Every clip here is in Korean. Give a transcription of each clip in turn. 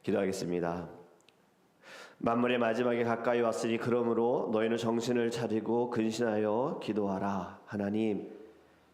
기도하겠습니다. 만물의 마지막에 가까이 왔으니 그러므로 너희는 정신을 차리고 근신하여 기도하라. 하나님,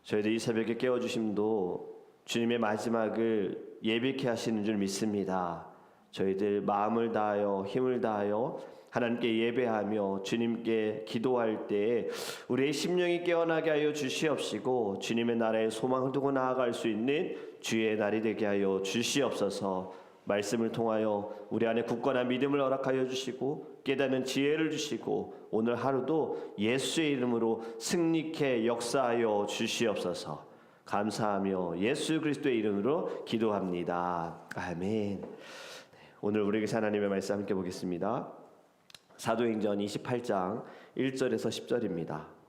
저희들 이 새벽에 깨워주심도 주님의 마지막을 예비케 하시는 줄 믿습니다. 저희들 마음을 다하여 힘을 다하여 하나님께 예배하며 주님께 기도할 때 우리의 심령이 깨어나게 하여 주시옵시고 주님의 나라의 소망을 두고 나아갈 수 있는 주의 날이 되게 하여 주시옵소서. 말씀을 통하여 우리 안에 굳건한 믿음을 허락하여 주시고 깨닫는 지혜를 주시고 오늘 하루도 예수의 이름으로 승리케 역사하여 주시옵소서. 감사하며 예수 그리스도의 이름으로 기도합니다. 아멘. 오늘 우리에게 하나님의 말씀 함께 보겠습니다. 사도행전 28장 1절에서 10절입니다.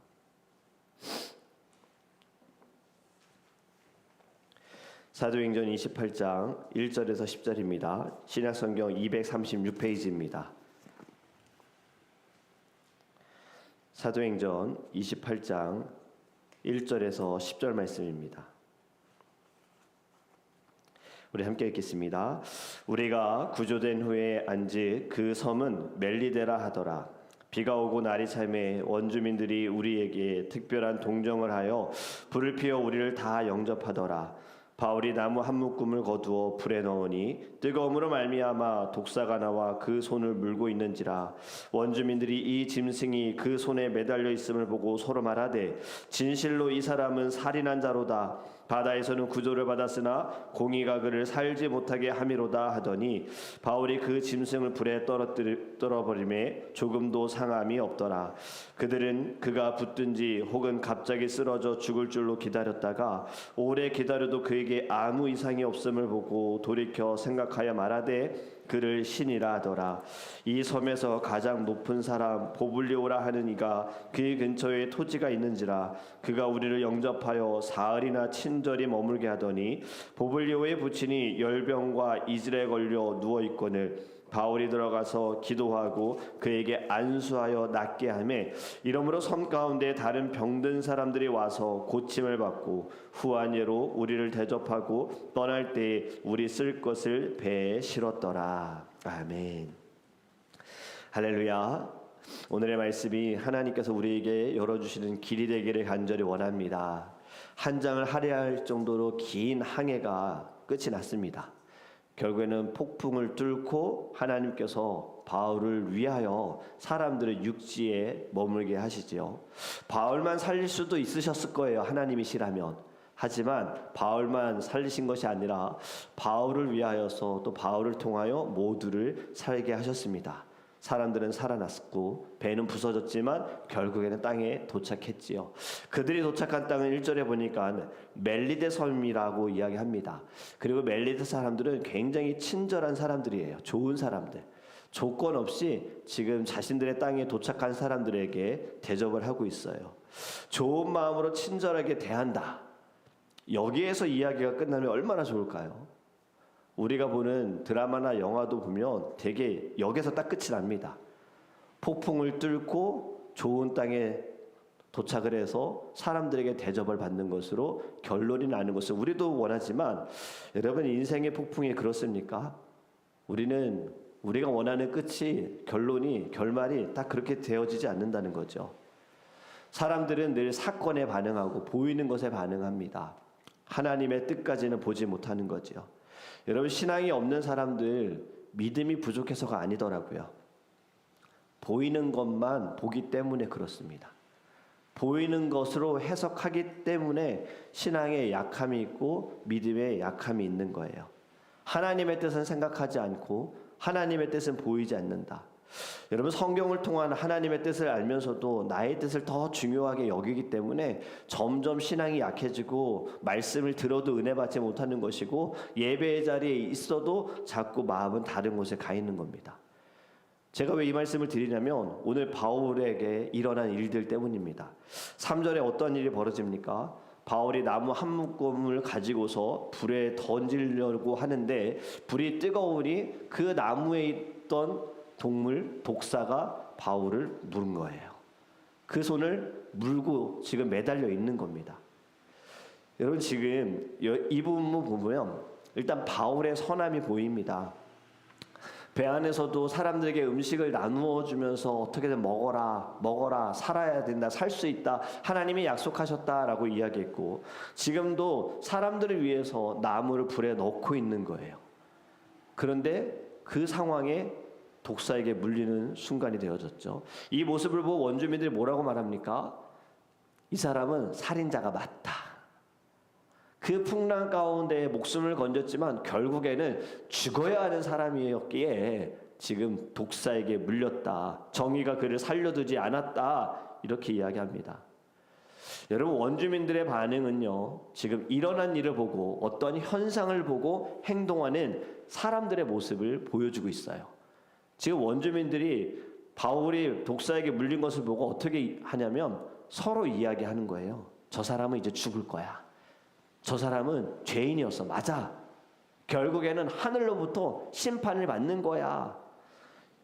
사도행전 28장 1절에서 10절입니다. 신약성경 236페이지입니다. 사도행전 28장 1절에서 10절 말씀입니다. 우리 함께 읽겠습니다. 우리가 구조된 후에 안지 그 섬은 멜리데라 하더라. 비가 오고 날이 차매 원주민들이 우리에게 특별한 동정을 하여 불을 피워 우리를 다 영접하더라. 바울이 나무 한 묶음을 거두어 불에 넣으니 뜨거움으로 말미암아 독사가 나와 그 손을 물고 있는지라. 원주민들이 이 짐승이 그 손에 매달려 있음을 보고 서로 말하되 진실로 이 사람은 살인한 자로다. 바다에서는 구조를 받았으나 공의가 그를 살지 못하게 함이로다 하더니 바울이 그 짐승을 불에 떨어버림에 조금도 상함이 없더라. 그들은 그가 붙든지 혹은 갑자기 쓰러져 죽을 줄로 기다렸다가 오래 기다려도 그에게 아무 이상이 없음을 보고 돌이켜 생각하여 말하되 그를 신이라 하더라. 이 섬에서 가장 높은 사람 보블리오라 하는 이가 그 근처에 토지가 있는지라. 그가 우리를 영접하여 사흘이나 친절히 머물게 하더니 보블리오의 부친이 열병과 이질에 걸려 누워있거늘 바울이 들어가서 기도하고 그에게 안수하여 낫게 하매 이러므로 섬 가운데 다른 병든 사람들이 와서 고침을 받고 후한 예로 우리를 대접하고 떠날 때에 우리 쓸 것을 배에 실었더라. 아멘. 할렐루야. 오늘의 말씀이 하나님께서 우리에게 열어주시는 길이 되기를 간절히 원합니다. 한 장을 할애할 정도로 긴 항해가 끝이 났습니다. 결국에는 폭풍을 뚫고 하나님께서 바울을 위하여 사람들의 육지에 머물게 하시지요. 바울만 살릴 수도 있으셨을 거예요, 하나님이시라면. 하지만 바울만 살리신 것이 아니라 바울을 위하여서 또 바울을 통하여 모두를 살게 하셨습니다. 사람들은 살아났고 배는 부서졌지만 결국에는 땅에 도착했지요. 그들이 도착한 땅은 1절에 보니까 멜리데 섬이라고 이야기합니다. 그리고 멜리데 사람들은 굉장히 친절한 사람들이에요. 좋은 사람들. 조건 없이 지금 자신들의 땅에 도착한 사람들에게 대접을 하고 있어요. 좋은 마음으로 친절하게 대한다. 여기에서 이야기가 끝나면 얼마나 좋을까요? 우리가 보는 드라마나 영화도 보면 되게 여기서 딱 끝이 납니다. 폭풍을 뚫고 좋은 땅에 도착을 해서 사람들에게 대접을 받는 것으로 결론이 나는 것을 우리도 원하지만 여러분 인생의 폭풍이 그렇습니까? 우리가 원하는 끝이 결말이 딱 그렇게 되어지지 않는다는 거죠. 사람들은 늘 사건에 반응하고 보이는 것에 반응합니다. 하나님의 뜻까지는 보지 못하는 거죠. 여러분 신앙이 없는 사람들 믿음이 부족해서가 아니더라고요. 보이는 것만 보기 때문에 그렇습니다. 보이는 것으로 해석하기 때문에 신앙에 약함이 있고 믿음에 약함이 있는 거예요. 하나님의 뜻은 생각하지 않고 하나님의 뜻은 보이지 않는다. 여러분 성경을 통한 하나님의 뜻을 알면서도 나의 뜻을 더 중요하게 여기기 때문에 점점 신앙이 약해지고 말씀을 들어도 은혜 받지 못하는 것이고 예배의 자리에 있어도 자꾸 마음은 다른 곳에 가 있는 겁니다. 제가 왜 이 말씀을 드리냐면 오늘 바울에게 일어난 일들 때문입니다. 3절에 어떤 일이 벌어집니까? 바울이 나무 한 묶음을 가지고서 불에 던지려고 하는데 불이 뜨거우니 그 나무에 있던 독사가 바울을 물은 거예요. 그 손을 물고 지금 매달려 있는 겁니다. 여러분 지금 이 부분 보면 일단 바울의 선함이 보입니다. 배 안에서도 사람들에게 음식을 나누어 주면서 어떻게든 먹어라, 살아야 된다, 살 수 있다, 하나님이 약속하셨다라고 이야기했고, 지금도 사람들을 위해서 나무를 불에 넣고 있는 거예요. 그런데 그 상황에 독사에게 물리는 순간이 되어졌죠. 이 모습을 보고 원주민들이 뭐라고 말합니까? 이 사람은 살인자가 맞다. 그 풍랑 가운데 목숨을 건졌지만 결국에는 죽어야 하는 사람이었기에 지금 독사에게 물렸다. 정의가 그를 살려두지 않았다. 이렇게 이야기합니다. 여러분, 원주민들의 반응은요, 지금 일어난 일을 보고 어떤 현상을 보고 행동하는 사람들의 모습을 보여주고 있어요. 지금 원주민들이 바울이 독사에게 물린 것을 보고 어떻게 하냐면 서로 이야기하는 거예요. 저 사람은 이제 죽을 거야. 저 사람은 죄인이었어. 맞아. 결국에는 하늘로부터 심판을 받는 거야.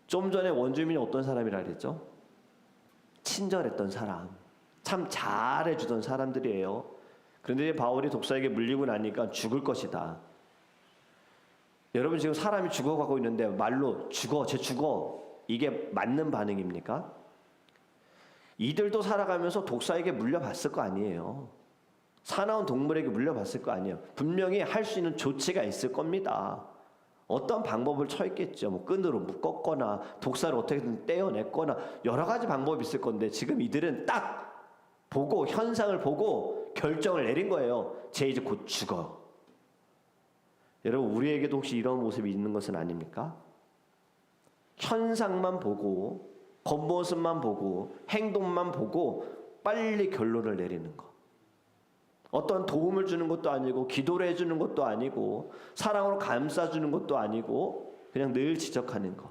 좀 전에 원주민이 어떤 사람이라 그랬죠? 친절했던 사람. 참 잘해주던 사람들이에요. 그런데 바울이 독사에게 물리고 나니까 죽을 것이다. 여러분, 지금 사람이 죽어가고 있는데 말로 쟤 죽어. 이게 맞는 반응입니까? 이들도 살아가면서 독사에게 물려봤을 거 아니에요. 사나운 동물에게 물려봤을 거 아니에요. 분명히 할 수 있는 조치가 있을 겁니다. 어떤 방법을 처했겠죠. 뭐 끈으로 묶었거나 독사를 어떻게든 떼어냈거나 여러 가지 방법이 있을 건데, 지금 이들은 딱 보고 현상을 보고 결정을 내린 거예요. 쟤 이제 곧 죽어. 여러분, 우리에게도 혹시 이런 모습이 있는 것은 아닙니까? 현상만 보고 겉모습만 보고 행동만 보고 빨리 결론을 내리는 것. 어떤 도움을 주는 것도 아니고 기도를 해주는 것도 아니고 사랑으로 감싸주는 것도 아니고 그냥 늘 지적하는 것.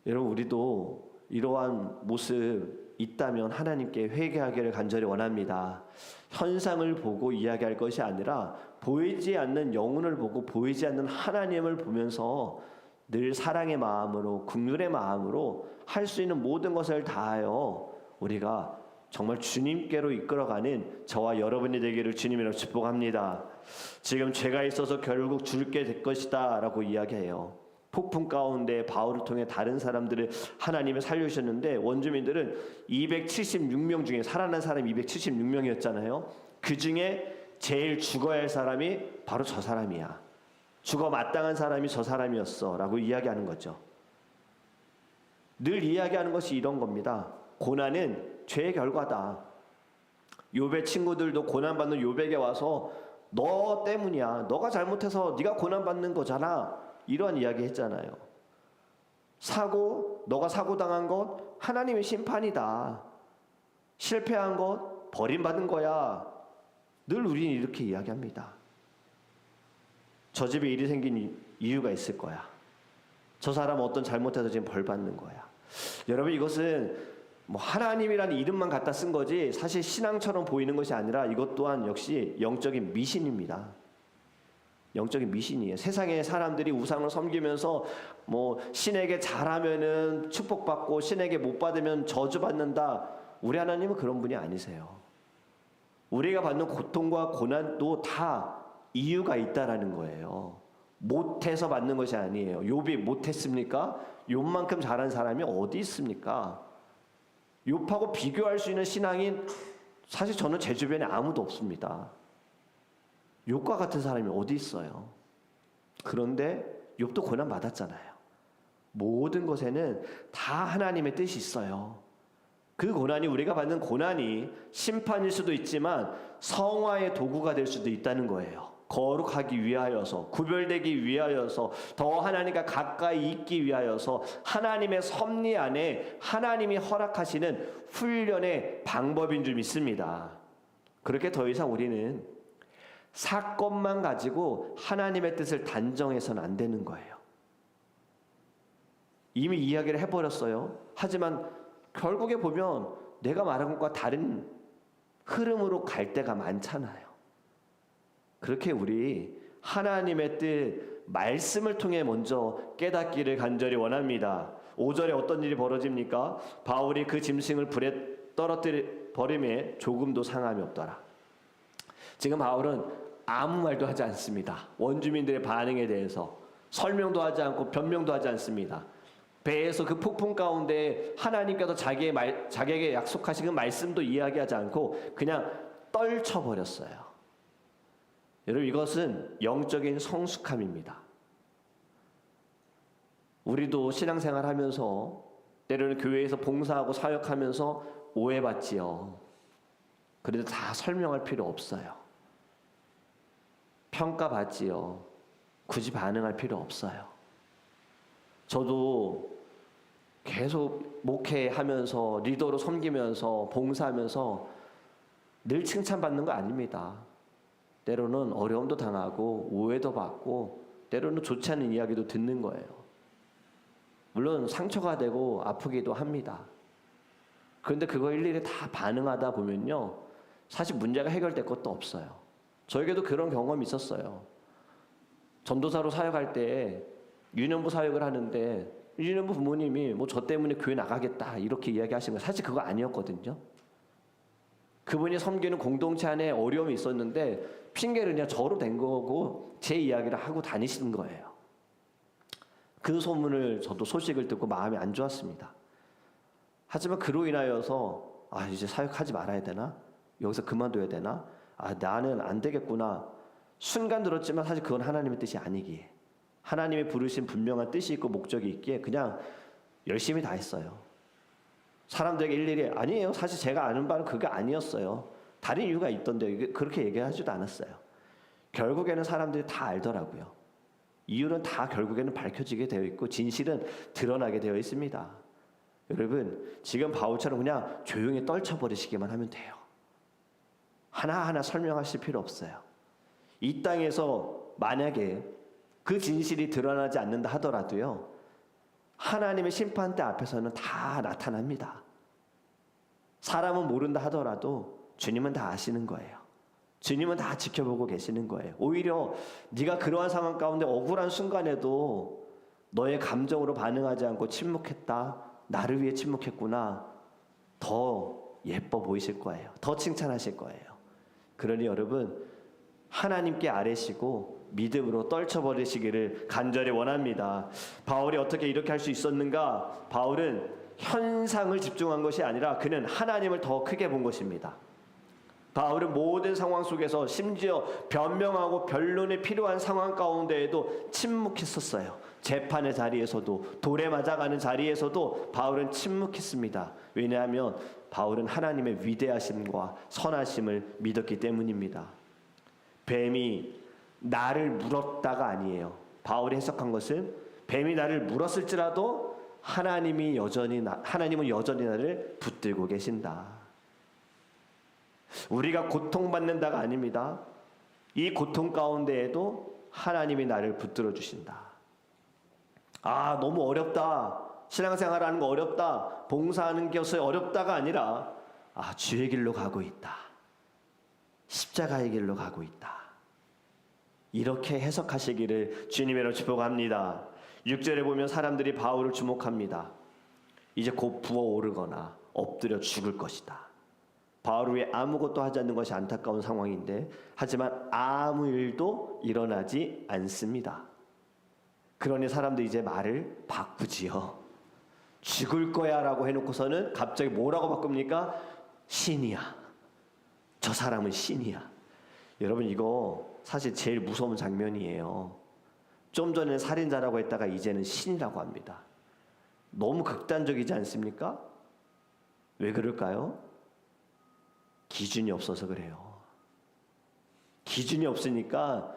여러분, 우리도 이러한 모습 있다면 하나님께 회개하기를 간절히 원합니다. 현상을 보고 이야기할 것이 아니라 보이지 않는 영혼을 보고 보이지 않는 하나님을 보면서 늘 사랑의 마음으로 긍휼의 마음으로 할 수 있는 모든 것을 다하여 우리가 정말 주님께로 이끌어가는 저와 여러분이 되기를 주님이라고 축복합니다. 지금 죄가 있어서 결국 죽게 될 것이다 라고 이야기해요. 폭풍 가운데 바울을 통해 다른 사람들을 하나님이 살려주셨는데 원주민들은 276명 중에 살아난 사람이 276명이었잖아요. 그 중에 제일 죽어야 할 사람이 바로 저 사람이야. 죽어 마땅한 사람이 저 사람이었어 라고 이야기하는 거죠. 늘 이야기하는 것이 이런 겁니다. 고난은 죄의 결과다. 욥의 친구들도 고난받는 욥에게 와서 너 때문이야. 너가 잘못해서 네가 고난받는 거잖아. 이런 이야기 했잖아요. 너가 사고당한 것 하나님의 심판이다. 실패한 것 버림받은 거야. 늘 우리는 이렇게 이야기합니다. 저 집에 일이 생긴 이유가 있을 거야. 저 사람은 어떤 잘못해서 지금 벌 받는 거야. 여러분, 이것은 뭐 하나님이라는 이름만 갖다 쓴 거지 사실 신앙처럼 보이는 것이 아니라 이것 또한 역시 영적인 미신입니다. 영적인 미신이에요. 세상의 사람들이 우상을 섬기면서 뭐 신에게 잘하면은 축복받고 신에게 못 받으면 저주받는다. 우리 하나님은 그런 분이 아니세요. 우리가 받는 고통과 고난도 다 이유가 있다라는 거예요. 못해서 받는 것이 아니에요. 욥이 못했습니까? 욥만큼 잘한 사람이 어디 있습니까? 욥하고 비교할 수 있는 신앙이 사실 저는 제 주변에 아무도 없습니다. 욥과 같은 사람이 어디 있어요? 그런데 욥도 고난 받았잖아요. 모든 것에는 다 하나님의 뜻이 있어요. 그 고난이, 우리가 받는 고난이 심판일 수도 있지만 성화의 도구가 될 수도 있다는 거예요. 거룩하기 위하여서, 구별되기 위하여서, 더 하나님과 가까이 있기 위하여서 하나님의 섭리 안에 하나님이 허락하시는 훈련의 방법인 줄 믿습니다. 그렇게 더 이상 우리는 사건만 가지고 하나님의 뜻을 단정해서는 안 되는 거예요. 이미 이야기를 해버렸어요. 하지만 결국에 보면 내가 말한 것과 다른 흐름으로 갈 때가 많잖아요. 그렇게 우리 하나님의 뜻, 말씀을 통해 먼저 깨닫기를 간절히 원합니다. 5절에 어떤 일이 벌어집니까? 바울이 그 짐승을 불에 버림에 조금도 상함이 없더라. 지금 바울은 아무 말도 하지 않습니다. 원주민들의 반응에 대해서 설명도 하지 않고 변명도 하지 않습니다. 배에서 그 폭풍 가운데 하나님께서 자기에게 약속하신 그 말씀도 이야기하지 않고 그냥 떨쳐버렸어요. 여러분, 이것은 영적인 성숙함입니다. 우리도 신앙생활 하면서 때로는 교회에서 봉사하고 사역하면서 오해받지요. 그래도 다 설명할 필요 없어요. 평가받지요. 굳이 반응할 필요 없어요. 저도 계속 목회하면서 리더로 섬기면서 봉사하면서 늘 칭찬받는 거 아닙니다. 때로는 어려움도 당하고 오해도 받고 때로는 좋지 않은 이야기도 듣는 거예요. 물론 상처가 되고 아프기도 합니다. 그런데 그거 일일이 다 반응하다 보면요, 사실 문제가 해결될 것도 없어요. 저에게도 그런 경험이 있었어요. 전도사로 사역할 때 유년부 사역을 하는데 유년부 부모님이 뭐 저 때문에 교회 나가겠다 이렇게 이야기하신 거예요. 사실 그거 아니었거든요. 그분이 섬기는 공동체 안에 어려움이 있었는데 핑계를 그냥 저로 댄 거고 제 이야기를 하고 다니시는 거예요. 그 소문을 저도 소식을 듣고 마음이 안 좋았습니다. 하지만 그로 인하여서 이제 사역하지 말아야 되나? 여기서 그만둬야 되나? 나는 안 되겠구나. 순간 들었지만 사실 그건 하나님의 뜻이 아니기에, 하나님이 부르신 분명한 뜻이 있고 목적이 있기에 그냥 열심히 다 했어요. 사람들에게 일일이 아니에요, 사실 제가 아는 바는 그게 아니었어요, 다른 이유가 있던데, 그렇게 얘기하지도 않았어요. 결국에는 사람들이 다 알더라고요. 이유는 다 결국에는 밝혀지게 되어 있고 진실은 드러나게 되어 있습니다. 여러분, 지금 바울처럼 그냥 조용히 떨쳐버리시기만 하면 돼요. 하나하나 설명하실 필요 없어요. 이 땅에서 만약에 그 진실이 드러나지 않는다 하더라도요, 하나님의 심판대 앞에서는 다 나타납니다. 사람은 모른다 하더라도 주님은 다 아시는 거예요. 주님은 다 지켜보고 계시는 거예요. 오히려 네가 그러한 상황 가운데 억울한 순간에도 너의 감정으로 반응하지 않고 침묵했다, 나를 위해 침묵했구나, 더 예뻐 보이실 거예요. 더 칭찬하실 거예요. 그러니 여러분, 하나님께 아뢰시고 믿음으로 떨쳐버리시기를 간절히 원합니다. 바울이 어떻게 이렇게 할 수 있었는가? 바울은 현상을 집중한 것이 아니라 그는 하나님을 더 크게 본 것입니다. 바울은 모든 상황 속에서 심지어 변명하고 변론이 필요한 상황 가운데에도 침묵했었어요. 재판의 자리에서도, 돌에 맞아가는 자리에서도 바울은 침묵했습니다. 왜냐하면 바울은 하나님의 위대하심과 선하심을 믿었기 때문입니다. 뱀이 나를 물었다가 아니에요. 바울이 해석한 것은 뱀이 나를 물었을지라도 하나님은 여전히 나를 붙들고 계신다. 우리가 고통받는다가 아닙니다. 이 고통 가운데에도 하나님이 나를 붙들어 주신다. 너무 어렵다, 신앙생활하는 거 어렵다, 봉사하는 것이 어렵다가 아니라 주의 길로 가고 있다, 십자가의 길로 가고 있다, 이렇게 해석하시기를 주님으로 축복합니다. 6절에 보면 사람들이 바울을 주목합니다. 이제 곧 부어오르거나 엎드려 죽을 것이다. 바울을 위해 아무것도 하지 않는 것이 안타까운 상황인데, 하지만 아무 일도 일어나지 않습니다. 그러니 사람들이 이제 말을 바꾸지요. 죽을 거야 라고 해놓고서는 갑자기 뭐라고 바꿉니까? 신이야. 저 사람은 신이야. 여러분, 이거 사실 제일 무서운 장면이에요. 좀 전에 살인자라고 했다가 이제는 신이라고 합니다. 너무 극단적이지 않습니까? 왜 그럴까요? 기준이 없어서 그래요. 기준이 없으니까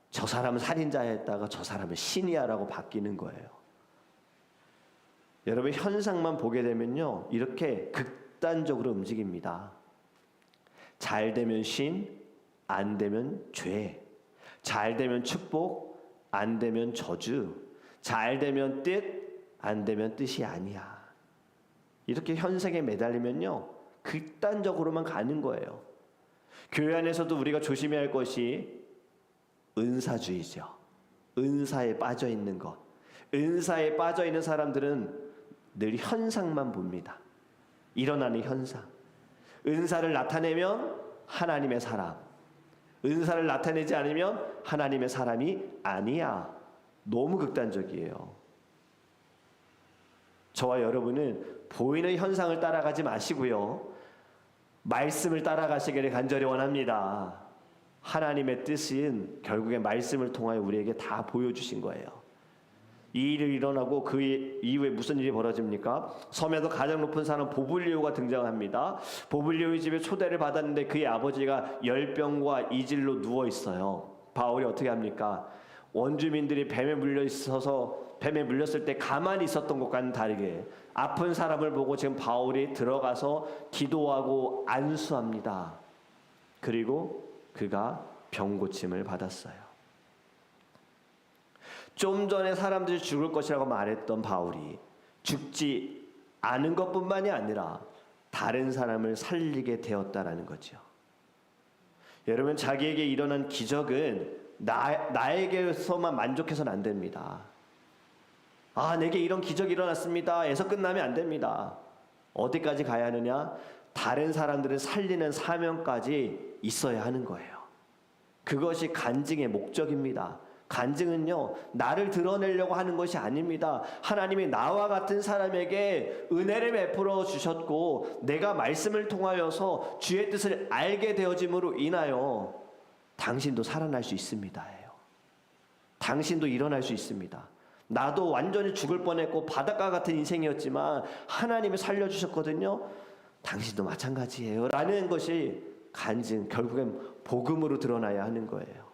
저 사람은 살인자였다가 저 사람은 신이야 라고 바뀌는 거예요. 여러분, 현상만 보게 되면요, 이렇게 극단적으로 움직입니다. 잘 되면 신, 안 되면 죄. 잘 되면 축복, 안 되면 저주. 잘 되면 뜻, 안 되면 뜻이 아니야. 이렇게 현상에 매달리면요, 극단적으로만 가는 거예요. 교회 안에서도 우리가 조심해야 할 것이 은사주의죠. 은사에 빠져 있는 것. 은사에 빠져 있는 사람들은 늘 현상만 봅니다. 일어나는 현상. 은사를 나타내면 하나님의 사람, 은사를 나타내지 않으면 하나님의 사람이 아니야. 너무 극단적이에요. 저와 여러분은 보이는 현상을 따라가지 마시고요, 말씀을 따라가시기를 간절히 원합니다. 하나님의 뜻은 결국에 말씀을 통하여 우리에게 다 보여주신 거예요. 이 일이 일어나고 그 이후에 무슨 일이 벌어집니까? 섬에서 가장 높은 사람 보블리오가 등장합니다. 보블리오의 집에 초대를 받았는데 그의 아버지가 열병과 이질로 누워 있어요. 바울이 어떻게 합니까? 원주민들이 뱀에 물렸을 때 가만히 있었던 것과는 다르게 아픈 사람을 보고 지금 바울이 들어가서 기도하고 안수합니다. 그리고 그가 병 고침을 받았어요. 좀 전에 사람들이 죽을 것이라고 말했던 바울이 죽지 않은 것뿐만이 아니라 다른 사람을 살리게 되었다라는 거죠. 여러분, 자기에게 일어난 기적은 나에게서만 만족해서는 안 됩니다. 내게 이런 기적이 일어났습니다 에서 끝나면 안 됩니다. 어디까지 가야 하느냐? 다른 사람들을 살리는 사명까지 있어야 하는 거예요. 그것이 간증의 목적입니다. 간증은요, 나를 드러내려고 하는 것이 아닙니다. 하나님이 나와 같은 사람에게 은혜를 베풀어 주셨고 내가 말씀을 통하여서 주의 뜻을 알게 되어짐으로 인하여 당신도 살아날 수 있습니다. 당신도 일어날 수 있습니다. 나도 완전히 죽을 뻔했고 바닷가 같은 인생이었지만 하나님이 살려주셨거든요. 당신도 마찬가지예요 라는 것이 간증, 결국엔 복음으로 드러나야 하는 거예요.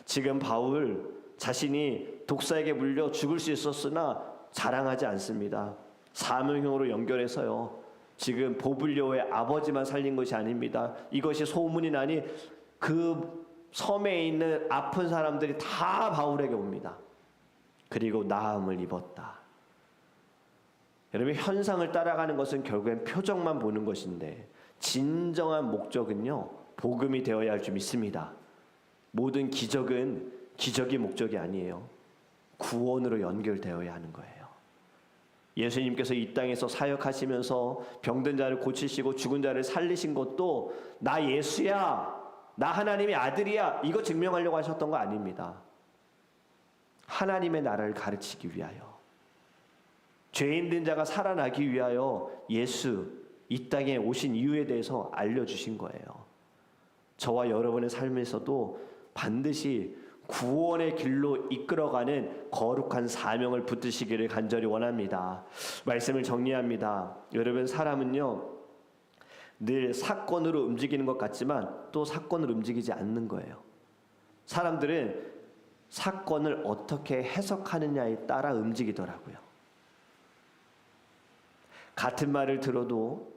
지금 바울 자신이 독사에게 물려 죽을 수 있었으나 자랑하지 않습니다. 사명형으로 연결해서요, 지금 보블리오의 아버지만 살린 것이 아닙니다. 이것이 소문이 나니 그 섬에 있는 아픈 사람들이 다 바울에게 옵니다. 그리고 나음을 입었다. 여러분, 현상을 따라가는 것은 결국엔 표정만 보는 것인데 진정한 목적은요, 복음이 되어야 할 줄 믿습니다. 모든 기적은 기적이 목적이 아니에요. 구원으로 연결되어야 하는 거예요. 예수님께서 이 땅에서 사역하시면서 병든 자를 고치시고 죽은 자를 살리신 것도 나 예수야, 나 하나님의 아들이야, 이거 증명하려고 하셨던 거 아닙니다. 하나님의 나라를 가르치기 위하여, 죄인 된 자가 살아나기 위하여 예수 이 땅에 오신 이유에 대해서 알려주신 거예요. 저와 여러분의 삶에서도 반드시 구원의 길로 이끌어가는 거룩한 사명을 붙드시기를 간절히 원합니다. 말씀을 정리합니다. 여러분, 사람은요 늘 사건으로 움직이는 것 같지만 또 사건으로 움직이지 않는 거예요. 사람들은 사건을 어떻게 해석하느냐에 따라 움직이더라고요. 같은 말을 들어도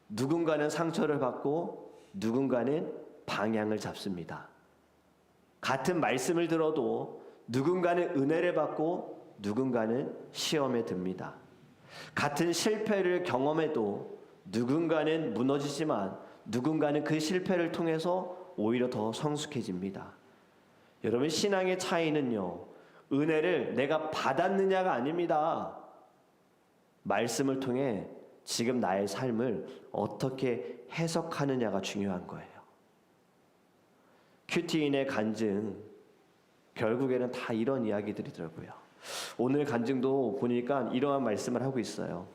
누군가는 상처를 받고 누군가는 방향을 잡습니다. 같은 말씀을 들어도 누군가는 은혜를 받고 누군가는 시험에 듭니다. 같은 실패를 경험해도 누군가는 무너지지만 누군가는 그 실패를 통해서 오히려 더 성숙해집니다. 여러분, 신앙의 차이는요, 은혜를 내가 받았느냐가 아닙니다. 말씀을 통해 지금 나의 삶을 어떻게 해석하느냐가 중요한 거예요. 큐티인의 간증, 결국에는 다 이런 이야기들이더라고요. 오늘 간증도 보니까 이러한 말씀을 하고 있어요.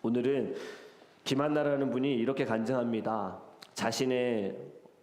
오늘은 김한나라는 분이 이렇게 간증합니다. 자신의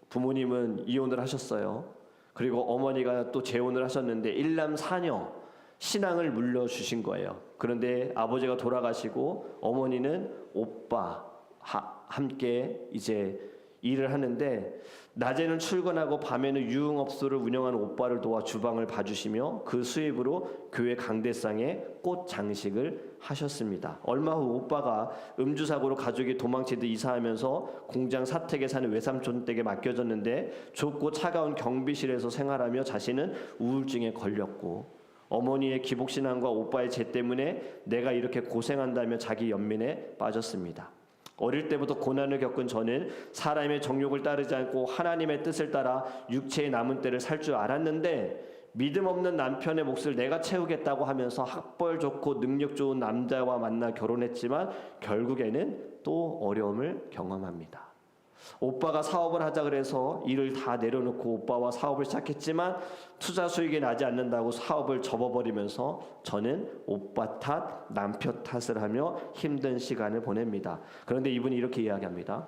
부모님은 이혼을 하셨어요. 그리고 어머니가 또 재혼을 하셨는데 일남 사녀 신앙을 물려주신 거예요. 그런데 아버지가 돌아가시고 어머니는 오빠 함께 이제 일을 하는데 낮에는 출근하고 밤에는 유흥업소를 운영하는 오빠를 도와 주방을 봐주시며 그 수입으로 교회 강대상에 꽃 장식을 하셨습니다. 얼마 후 오빠가 음주사고로 가족이 도망치듯 이사하면서 공장 사택에 사는 외삼촌 댁에 맡겨졌는데 좁고 차가운 경비실에서 생활하며 자신은 우울증에 걸렸고 어머니의 기복신앙과 오빠의 죄 때문에 내가 이렇게 고생한다며 자기 연민에 빠졌습니다. 어릴 때부터 고난을 겪은 저는 사람의 정욕을 따르지 않고 하나님의 뜻을 따라 육체의 남은 때를 살 줄 알았는데 믿음 없는 남편의 몫을 내가 채우겠다고 하면서 학벌 좋고 능력 좋은 남자와 만나 결혼했지만 결국에는 또 어려움을 경험합니다. 오빠가 사업을 하자 그래서 일을 다 내려놓고 오빠와 사업을 시작했지만 투자 수익이 나지 않는다고 사업을 접어버리면서 저는 오빠 탓, 남편 탓을 하며 힘든 시간을 보냅니다. 그런데 이분이 이렇게 이야기합니다.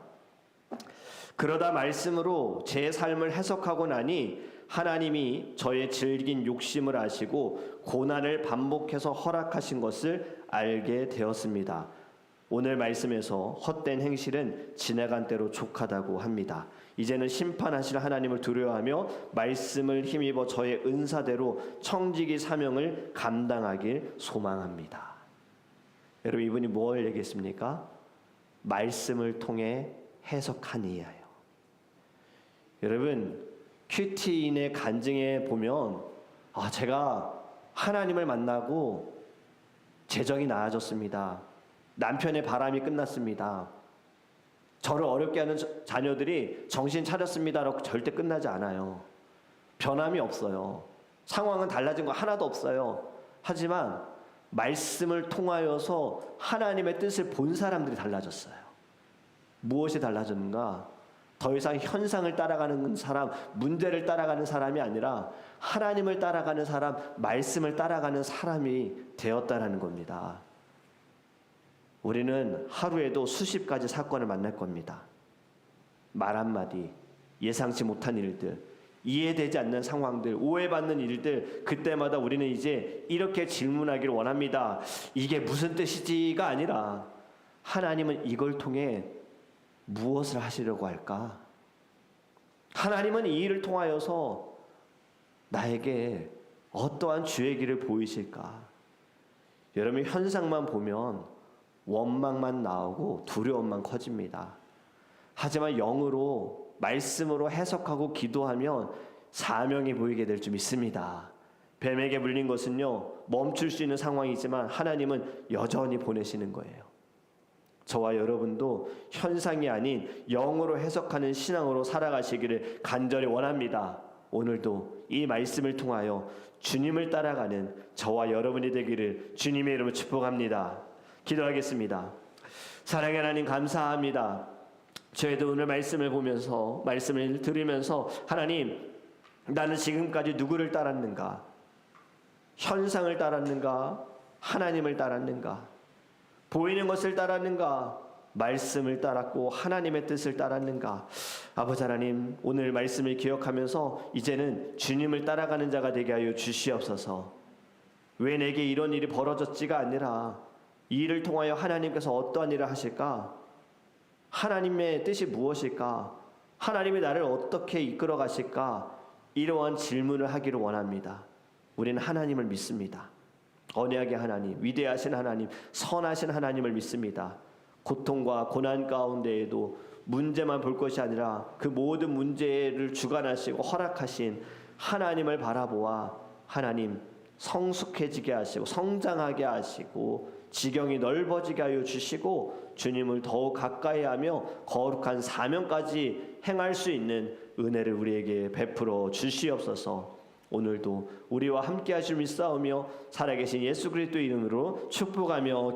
그러다 말씀으로 제 삶을 해석하고 나니 하나님이 저의 질긴 욕심을 아시고 고난을 반복해서 허락하신 것을 알게 되었습니다. 오늘 말씀에서 헛된 행실은 지나간 대로 족하다고 합니다. 이제는 심판하실 하나님을 두려워하며 말씀을 힘입어 저의 은사대로 청지기 사명을 감당하길 소망합니다. 여러분, 이분이 뭘 얘기했습니까? 말씀을 통해 해석하니하여. 여러분, 큐티인의 간증에 보면 제가 하나님을 만나고 재정이 나아졌습니다. 남편의 바람이 끝났습니다. 저를 어렵게 하는 자녀들이 정신 차렸습니다라고 절대 끝나지 않아요. 변함이 없어요. 상황은 달라진 거 하나도 없어요. 하지만 말씀을 통하여서 하나님의 뜻을 본 사람들이 달라졌어요. 무엇이 달라졌는가? 더 이상 현상을 따라가는 사람, 문제를 따라가는 사람이 아니라 하나님을 따라가는 사람, 말씀을 따라가는 사람이 되었다라는 겁니다. 우리는 하루에도 수십 가지 사건을 만날 겁니다. 말 한마디, 예상치 못한 일들, 이해되지 않는 상황들, 오해받는 일들, 그때마다 우리는 이제 이렇게 질문하기를 원합니다. 이게 무슨 뜻이지가 아니라 하나님은 이걸 통해 무엇을 하시려고 할까? 하나님은 이 일을 통하여서 나에게 어떠한 주의 길을 보이실까? 여러분, 현상만 보면 원망만 나오고 두려움만 커집니다. 하지만 영으로 말씀으로 해석하고 기도하면 사명이 보이게 될 줄 믿습니다. 뱀에게 물린 것은요, 멈출 수 있는 상황이지만 하나님은 여전히 보내시는 거예요. 저와 여러분도 현상이 아닌 영으로 해석하는 신앙으로 살아가시기를 간절히 원합니다. 오늘도 이 말씀을 통하여 주님을 따라가는 저와 여러분이 되기를 주님의 이름으로 축복합니다. 기도하겠습니다. 사랑의 하나님, 감사합니다. 저희도 오늘 말씀을 보면서, 말씀을 들으면서 하나님, 나는 지금까지 누구를 따랐는가? 현상을 따랐는가? 하나님을 따랐는가? 보이는 것을 따랐는가? 말씀을 따랐고 하나님의 뜻을 따랐는가? 아버지 하나님, 오늘 말씀을 기억하면서 이제는 주님을 따라가는 자가 되게 하여 주시옵소서. 왜 내게 이런 일이 벌어졌지가 아니라 이 일을 통하여 하나님께서 어떠한 일을 하실까? 하나님의 뜻이 무엇일까? 하나님이 나를 어떻게 이끌어 가실까? 이러한 질문을 하기를 원합니다. 우리는 하나님을 믿습니다. 언약의 하나님, 위대하신 하나님, 선하신 하나님을 믿습니다. 고통과 고난 가운데에도 문제만 볼 것이 아니라 그 모든 문제를 주관하시고 허락하신 하나님을 바라보아 하나님 성숙해지게 하시고 성장하게 하시고 지경이 넓어지게 하여 주시고 주님을 더욱 가까이 하며 거룩한 사명까지 행할 수 있는 은혜를 우리에게 베풀어 주시옵소서. 오늘도 우리와 함께 하실 믿사오며 살아계신 예수 그리스도 이름으로 축복하며